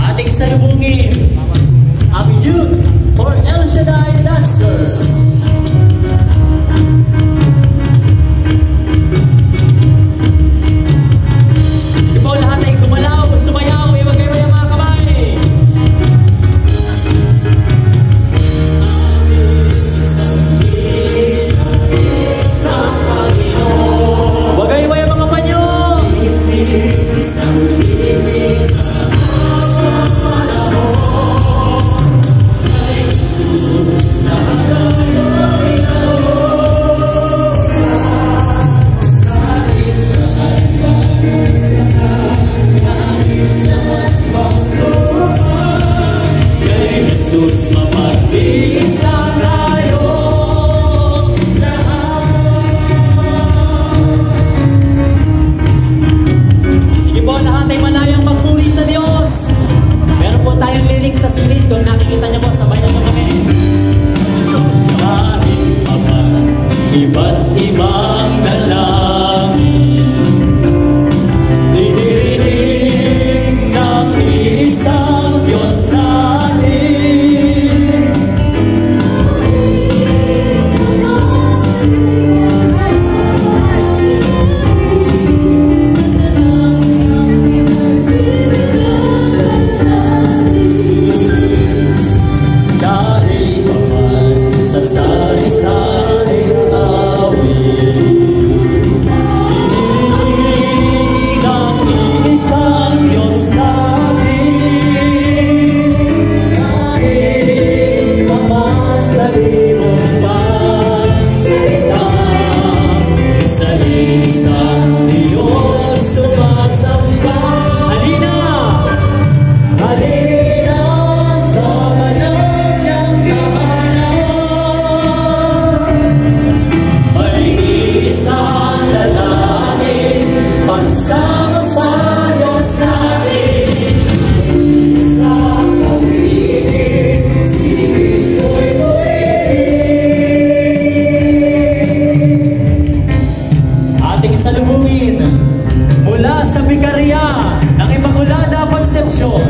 Ating salubungin ang Youth for El Shaddai Dancers. Sige po, lahat ay gumalaw, sumayaw, ibagay-ibagay ang mga kamay. Bagay-ibagay ang mga panyo. Jesus, mapag-iisang tayo lahat. Sige po, lahat ay malayang magpuri sa Diyos. Meron po tayong lyrics sa silid. Kung nakikita niyo po, sabayan niyo kami. Kahit paman iba't ibang dalangin, dinidinig ng isang Diyos natin. Dahil paman sa sari-saring awit, dinidinig ng isang Diyos natin. Dahil paman sa libong pagsalita, sa isang Diyos sumasamba. Halina! Halina sa kanyang tahanan. May isang lalaki pagsama sa Diyos natin. Isang pag-ibig, si Kristo'y ating salubungin mula sa Vicaria ng Immaculada Concepcion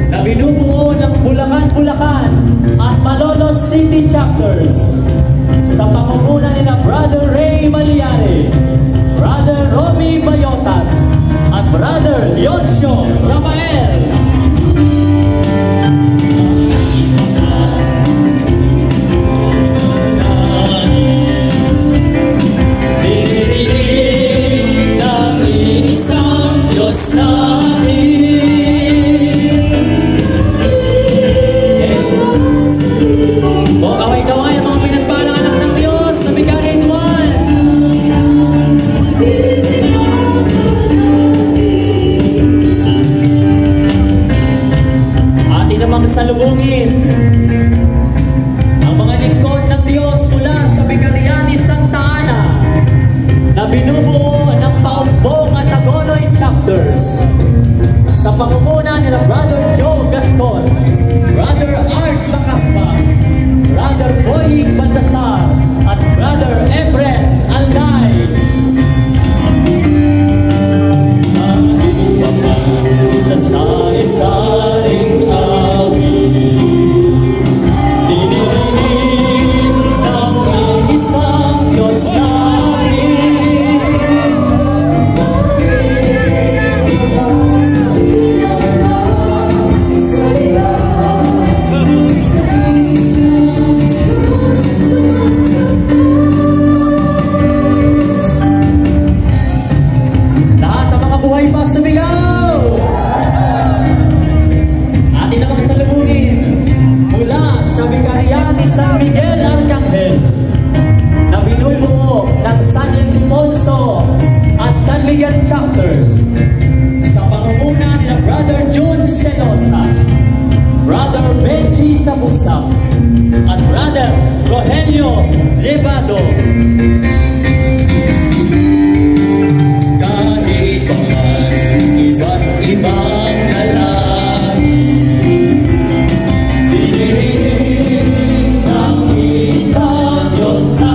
na binubuo ng Bulacan at Malolos City Chapters sa pamumuno nila Brother Ray Maliare, Brother Romy Bayotas at Brother Leoncio Rafael. Dinidinig ng isang Diyos natin. O kaway-kaway ang mga pinagpalang anak ng Diyos sa Vicaria 1. Atin namang salubungin ang mga lingkod ng Diyos mula sa Vicariani Santa Ana na binubuo ng Paumbong at Tagoloy Chapters sa pangunguna nila Brother Joe Gaston, Brother Art Lacaspa, Brother Boying Bandasar at Brother Efren Alday. Kahit paman sa sari-saring awit, dinidinig ng isang Diyos natin. Lahat ng mga buhay pa sumigaw! Atin namang salubungin mula sa Vicaria ni San Miguel Arcangel na binubuo ng San Ildefonso at San Miguel Chapters sa pangunguna nila Brother June Celosa, Brother Benji Sabusa at Brother Rogelio Levado. Kahit paman iba't ibang dalangin, dinidinig ng isang Diyos natin.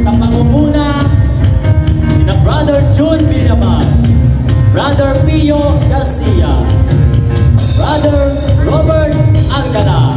sa pangunguna ni Brother June Villaman, Brother Pio Garcia, Brother Robert Alcala.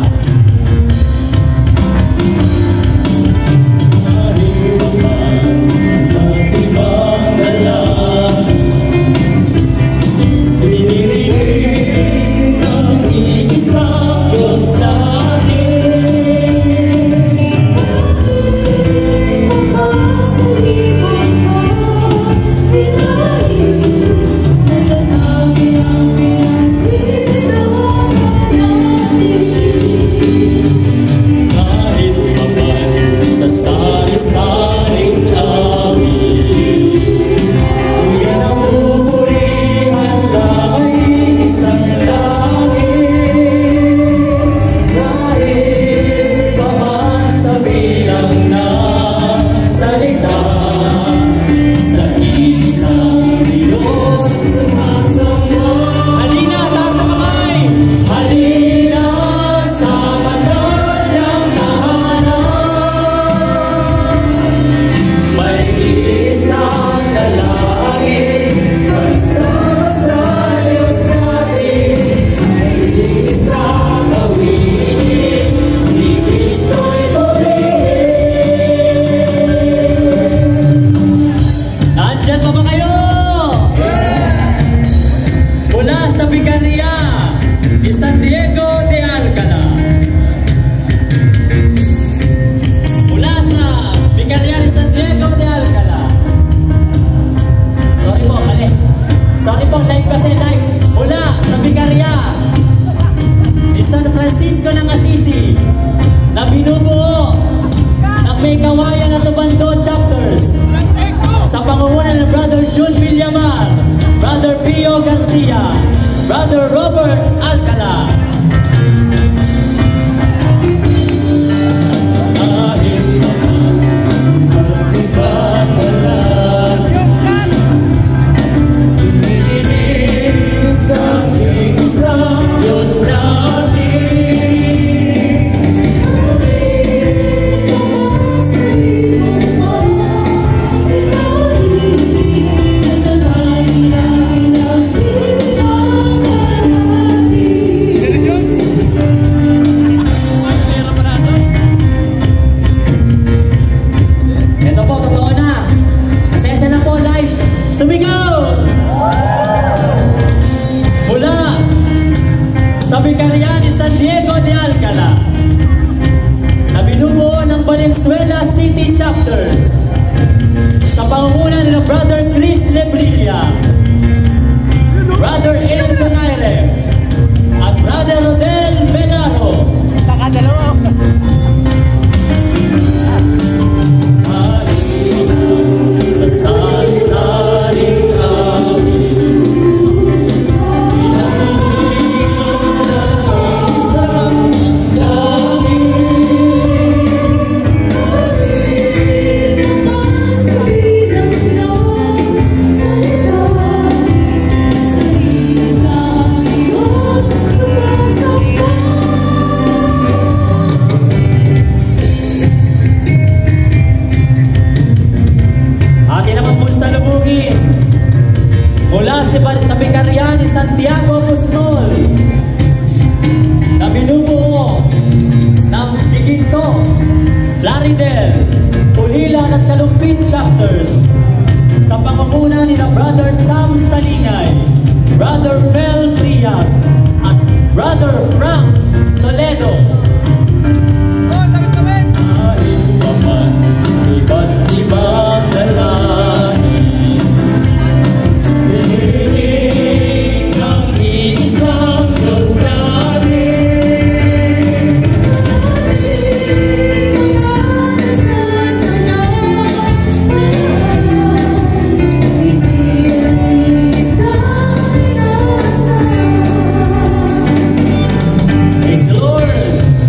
Brother Robert Alcala. Valenzuela City Chapters sa pangunguna ni Brother Chris Lebrilla, Brother El Donaire at Brother Rodel Benaro. Nakadalawa. Sa sari-saring amin, mula sa Vicaria ni Santiago Apostol na binubuo ng Giginto, Plaridel, Pulilan at Kalumpit Chapters sa pangunguna ni Brother Sam Salingay, Brother Fel Trias at Brother Frank Toledo. Iba't ibang dalangin, hinihiling ng iisang Diyos natin. Praise the Lord!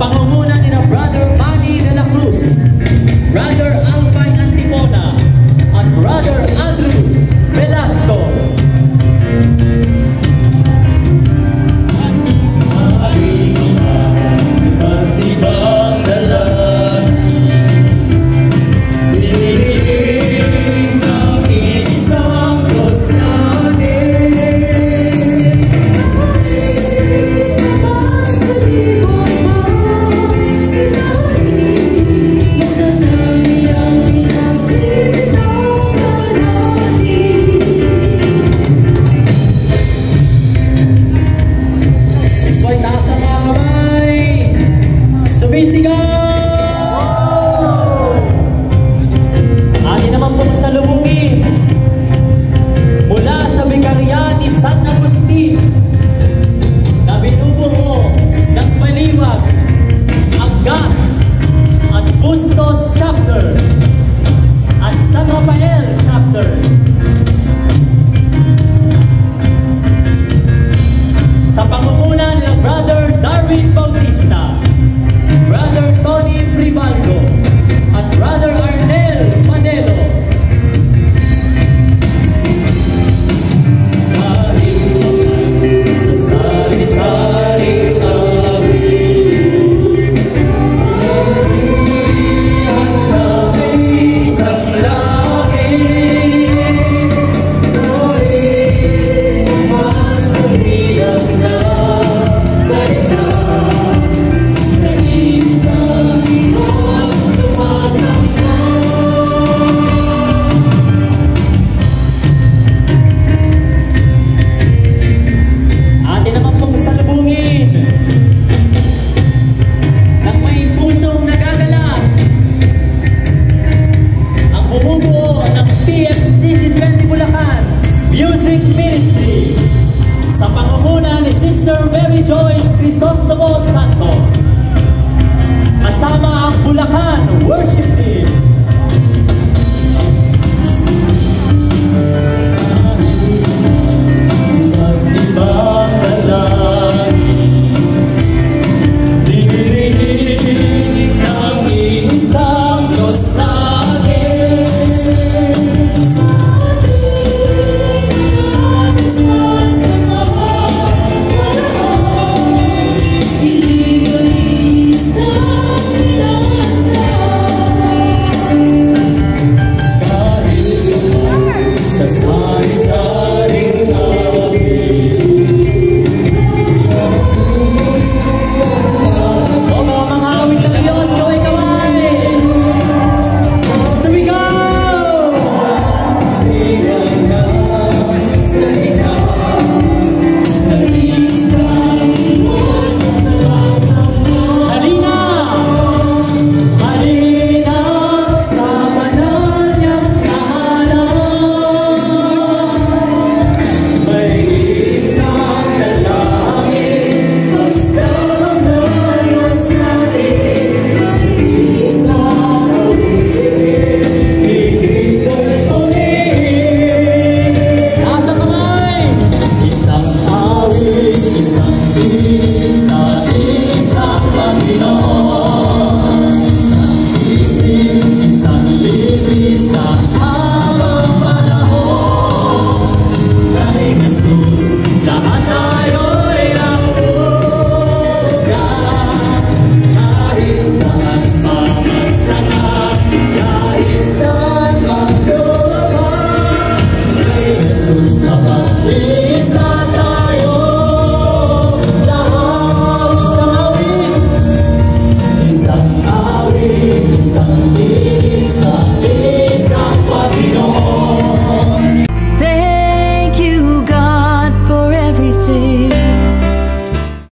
pangunguna ni na Brother